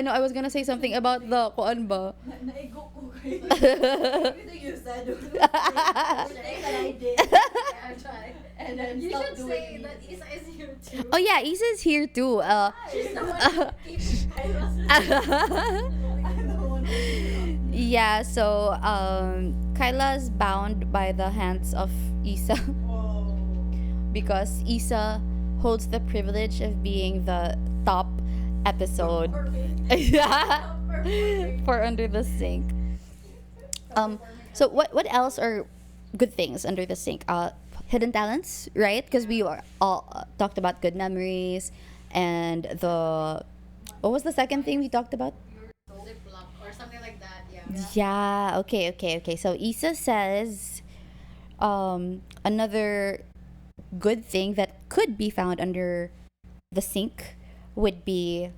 I know I was gonna say something about the kuan ba. Naigo ko kayo. Everything you said was the thing that I did. Yeah, try. And then You stop should doing say it. that Yssa is here too. Oh yeah, Issa's here too. She's the one keeping Kyla's. I'm the one who Yeah, so Kyla's bound by the hands of Yssa Whoa. because Yssa holds the privilege of being the top episode yeah, for Under the Sink. So what else are good things under the sink? Hidden talents, right? Because we are all talked about good memories and the what was the second thing we talked about? Ziploc or something like that, yeah. Yeah. Okay. So Issa says, another good thing that could be found under the sink would be.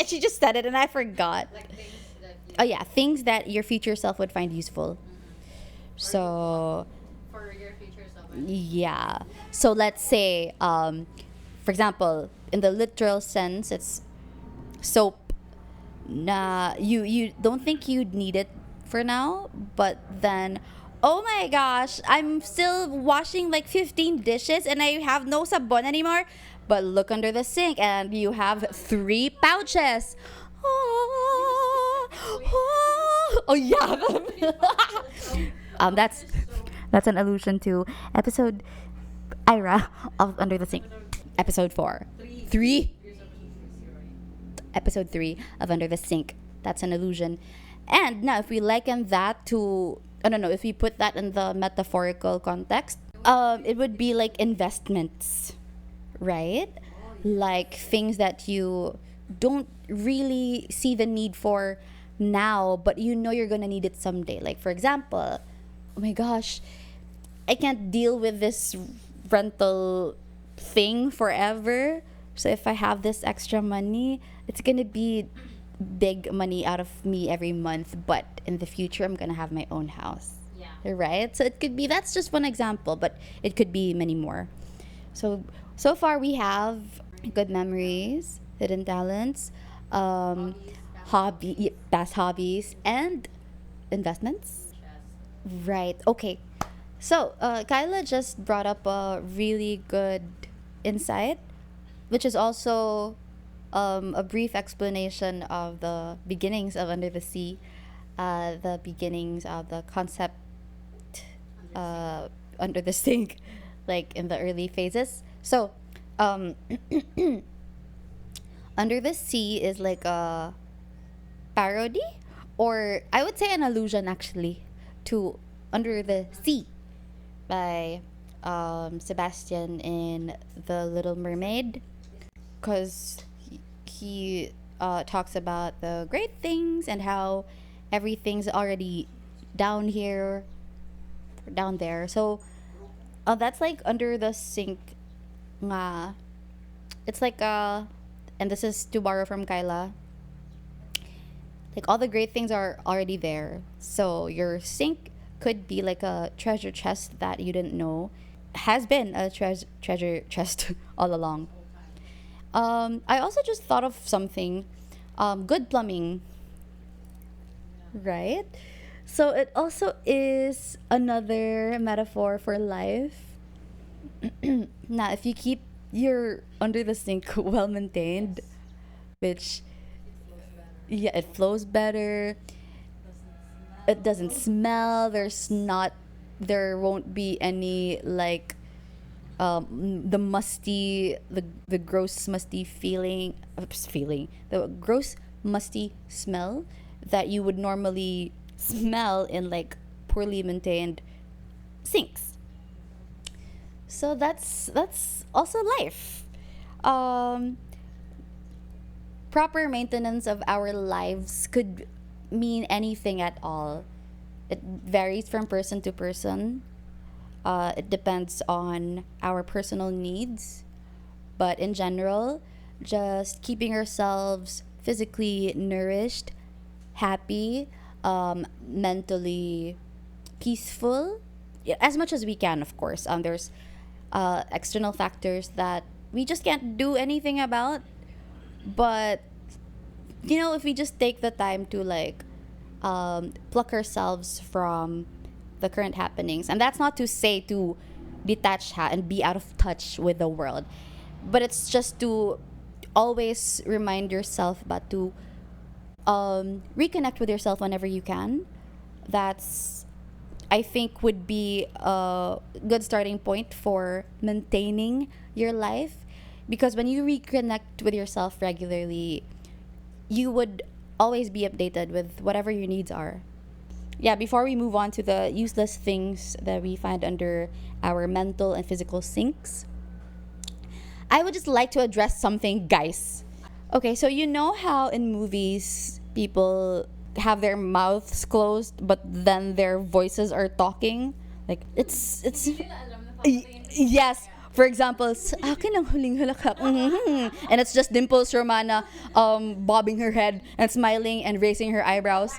She just said it and I forgot. Like things that you Oh yeah, things that your future self would find useful. So for your future self. yeah. So let's say, for example, in the literal sense, it's soap. Nah, you don't think you'd need it for now, but then, oh my gosh, I'm still washing like 15 dishes and I have no sabon anymore. But look under the sink and you have 3 pouches. Oh, oh yeah. That's an allusion to episode Aira of Under the Sink. Episode 4. 3. Episode 3 of Under the Sink. That's an illusion. And now, if we liken that to, I don't know, if we put that in the metaphorical context, it would be like investments, right? Like things that you don't really see the need for now, but you know you're gonna need it someday. Like, for example, oh my gosh, I can't deal with this rental thing forever. So if I have this extra money, it's gonna be big money out of me every month. But in the future, I'm gonna have my own house. Yeah. Right? So it could be, that's just one example, but it could be many more. So far we have good memories, hidden talents, past hobbies, and investments. Right. Okay. So, Kyla just brought up a really good insight, which is also a brief explanation of the beginnings of Under the Sea, the beginnings of the concept under the sink, like in the early phases. So, Under the Sea is like a parody, or I would say an allusion actually, to Under the Sea by Sebastian in The Little Mermaid, because he talks about the great things and how everything's already down here, down there. So that's like Under the Sink. It's like and this is to borrow from Kyla. Like all the great things are already there. So your sink could be like a treasure chest that you didn't know has been a treasure chest all along. I also just thought of something. Good plumbing, right? So it also is another metaphor for life. Now, if you keep your under the sink well maintained, which yeah, it flows better. It doesn't smell. There won't be any like the musty, the gross musty the gross musty smell that you would normally smell in like poorly maintained sinks. So that's also life. Um, Proper maintenance of our lives could mean anything at all. It varies from person to person. It depends on our personal needs. But in general, just keeping ourselves physically nourished, happy, mentally peaceful, yeah, as much as we can, of course. There's external factors that we just can't do anything about, But if we just take the time to like pluck ourselves from the current happenings, and that's not to say to detach and be out of touch with the world, but it's just to always remind yourself but to reconnect with yourself whenever you can. That's, I think, would be a good starting point for maintaining your life, because when you reconnect with yourself regularly, you would always be updated with whatever your needs are. Yeah, before we move on to the useless things that we find under our mental and physical sinks, I would just like to address something, guys. Okay, so you know how in movies people have their mouths closed but then their voices are talking? Like it's Hindi nila alam na papatayin. yes. For example, akin ang huling halakhak. And it's just Dimples Romana bobbing her head and smiling and raising her eyebrows.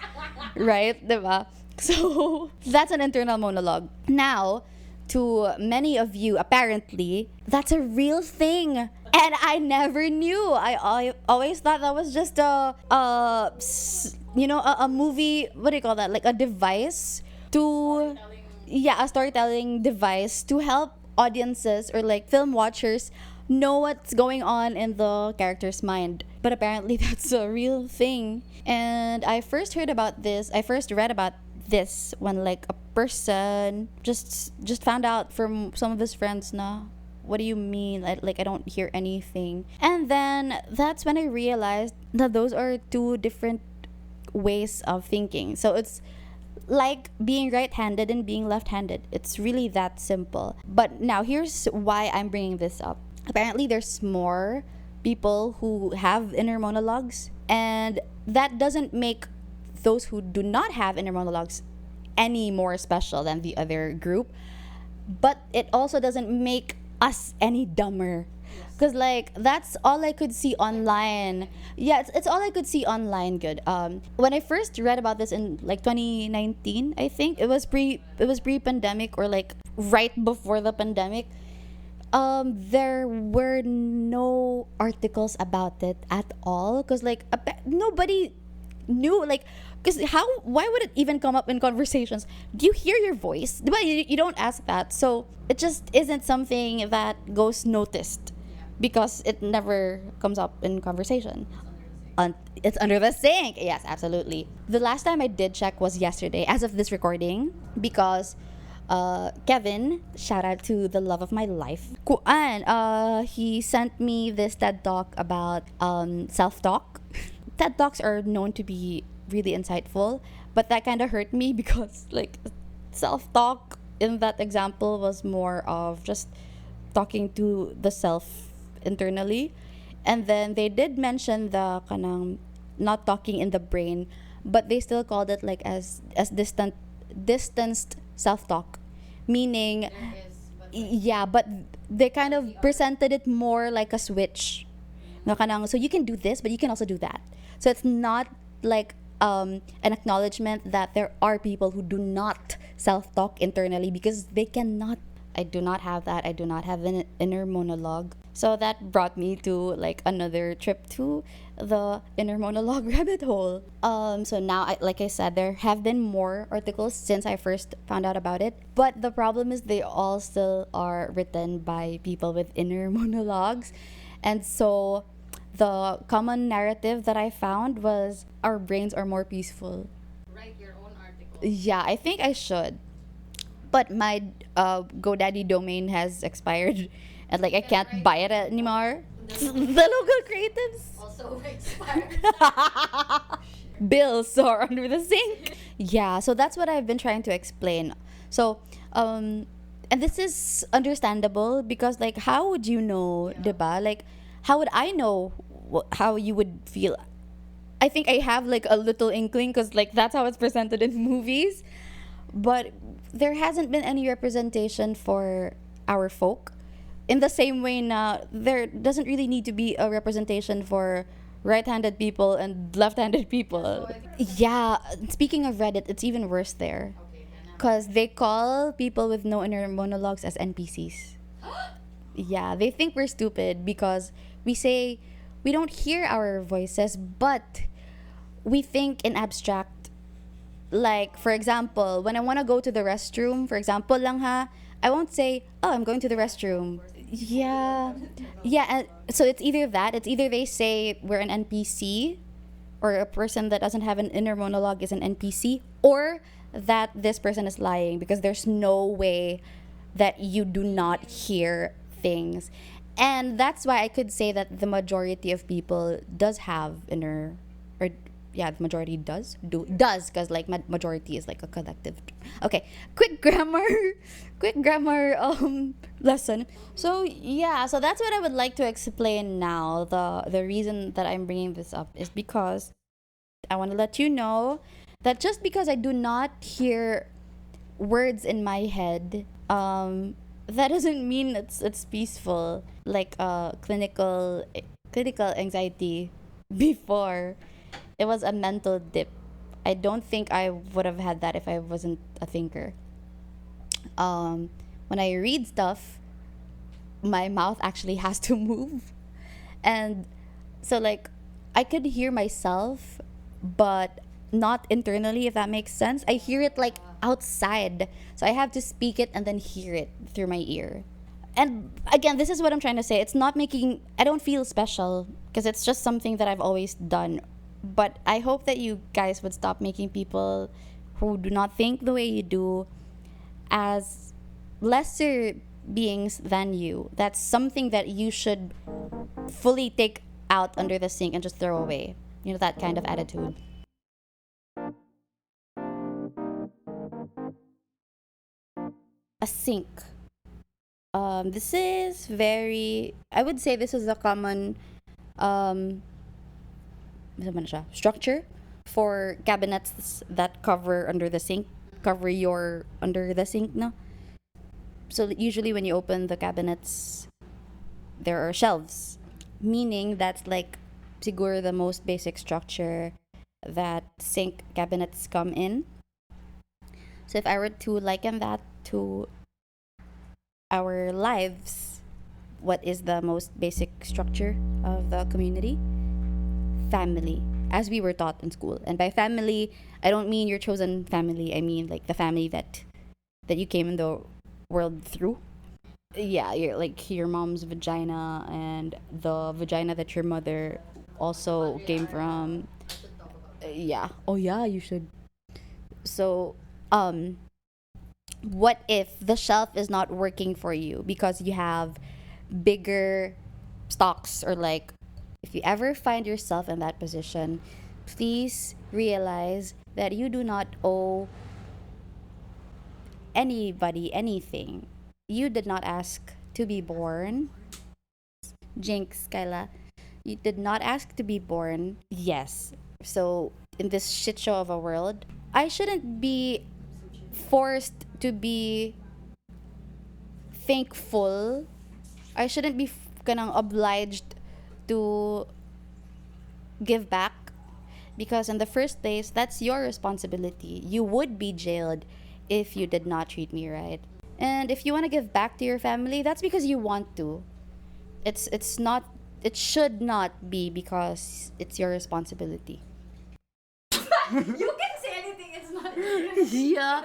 Right? Diba? So, that's an internal monologue. Now, to many of you, apparently, that's a real thing. And I never knew. I always thought that was just a movie, what do you call that? Like a device to, yeah, a storytelling device to help audiences or like film watchers know what's going on in the character's mind. But apparently that's a real thing. And I first read about this when like a person just found out from some of his friends na, what do you mean? I don't hear anything. And then that's when I realized that those are two different ways of thinking. So it's like being right-handed and being left-handed. It's really that simple. But now here's why I'm bringing this up. Apparently there's more people who have inner monologues, and that doesn't make those who do not have inner monologues any more special than the other group, but it also doesn't make us any dumber. Because like that's all I could see online. Yeah, it's all I could see online. Good. When I first read about this in like 2019, I think it was pre-pandemic or like right before the pandemic. There were no articles about it at all, because like nobody knew, like, because why would it even come up in conversations? Do you hear your voice? But you don't ask that, so it just isn't something that goes noticed because it never comes up in conversation. It's under the sink. Yes, absolutely. The last time I did check was yesterday, as of this recording, because Kevin, shout out to the love of my life, Kuan, he sent me this TED talk about self-talk. TED talks are known to be really insightful, but that kind of hurt me because like self-talk in that example was more of just talking to the self internally. And then they did mention the kanang not talking in the brain, but they still called it like as distanced self-talk, meaning There is, but yeah, but they kind of presented it more like a switch. Na kanang, so you can do this, but you can also do that. So it's not like an acknowledgement that there are people who do not self-talk internally because they cannot. I do not have that. I do not have an inner monologue. So that brought me to like another trip to the inner monologue rabbit hole. So now, like I said, there have been more articles since I first found out about it. But the problem is they all still are written by people with inner monologues. And so the common narrative that I found was our brains are more peaceful. write your own article. Yeah, I think I should. But my GoDaddy domain has expired, and like I can't buy it anymore. The local creatives Also expired. bills are under the sink. Yeah, so that's what I've been trying to explain. So, and this is understandable because like how would you know, diba? Like how would I know how you would feel? I think I have like a little inkling because like that's how it's presented in movies, but there hasn't been any representation for our folk. In the same way na there doesn't really need to be a representation for right-handed people and left-handed people. So I think- Yeah, speaking of Reddit, it's even worse there. Okay, then Because they call people with no inner monologues as NPCs. Yeah, they think we're stupid because we say we don't hear our voices, but we think in abstract. Like, for example, when I want to go to the restroom, for example lang ha, I won't say, oh, I'm going to the restroom. Yeah. Yeah, and so it's either that, it's either they say we're an NPC, or a person that doesn't have an inner monologue is an NPC, or that this person is lying because there's no way that you do not hear things. And that's why I could say that the majority of people does have inner, or yeah, the majority does because like majority is like a collective. Okay, quick grammar quick grammar lesson. So yeah, so that's what I would like to explain now. The reason that I'm bringing this up is because I want to let you know that just because I do not hear words in my head, that doesn't mean it's peaceful. Like clinical anxiety before, it was a mental dip. I don't think I would have had that if I wasn't a thinker. When I read stuff, my mouth actually has to move, and so like I could hear myself, but not internally, if that makes sense. I hear it like outside, so I have to speak it and then hear it through my ear. And again, this is what I'm trying to say. It's not making, I don't feel special because it's just something that I've always done. But I hope that you guys would stop making people who do not think the way you do as lesser beings than you. That's something that you should fully take out under the sink and just throw away. You know, that kind of attitude. A sink. This is very, I would say this is a common um, ano man siya, structure for cabinets that cover under the sink, cover your under the sink, no? So usually when you open the cabinets, there are shelves, meaning that's like siguro the most basic structure that sink cabinets come in. So if I were to liken that to our lives, what is the most basic structure of the community? Family, as we were taught in school. And by family, I don't mean your chosen family. I mean like the family that you came in the world through. Yeah, you're like your mom's vagina and the vagina that your mother also came from. Yeah. Oh yeah, you should. So, what if the shelf is not working for you because you have bigger stocks, or like if you ever find yourself in that position, please realize that you do not owe anybody anything. You did not ask to be born. Jinx, Kyla. You did not ask to be born. Yes. So, in this shit show of a world, I shouldn't be forced to be thankful. I shouldn't be kanang obliged to give back because in the first place that's your responsibility. You would be jailed if you did not treat me right. And if you want to give back to your family, that's because you want to. It's not, it should not be because it's your responsibility. You can say anything, it's not. Yeah.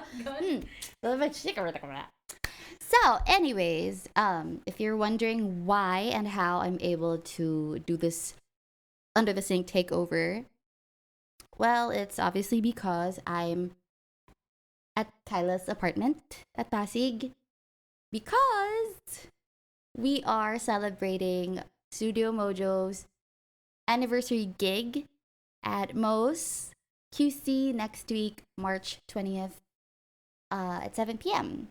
So, anyways, if you're wondering why and how I'm able to do this under the sink takeover, well, it's obviously because I'm at Kyla's apartment at Pasig, because we are celebrating Studio Mojo's anniversary gig at Mo's QC next week, March 20th, at 7 p.m.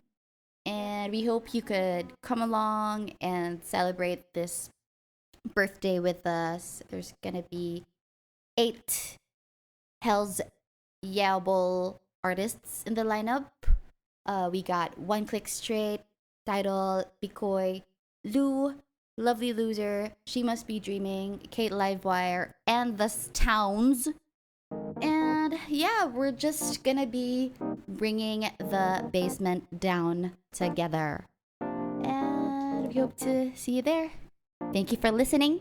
And we hope you could come along and celebrate this birthday with us. There's gonna be 8 Hell's Yable artists in the lineup. We got One Click Straight, Title, Bikoy, Lou, Lovely Loser, She Must Be Dreaming, Kate Livewire, and The Towns. And yeah, we're just gonna be bringing the basement down together. And we hope to see you there. Thank you for listening.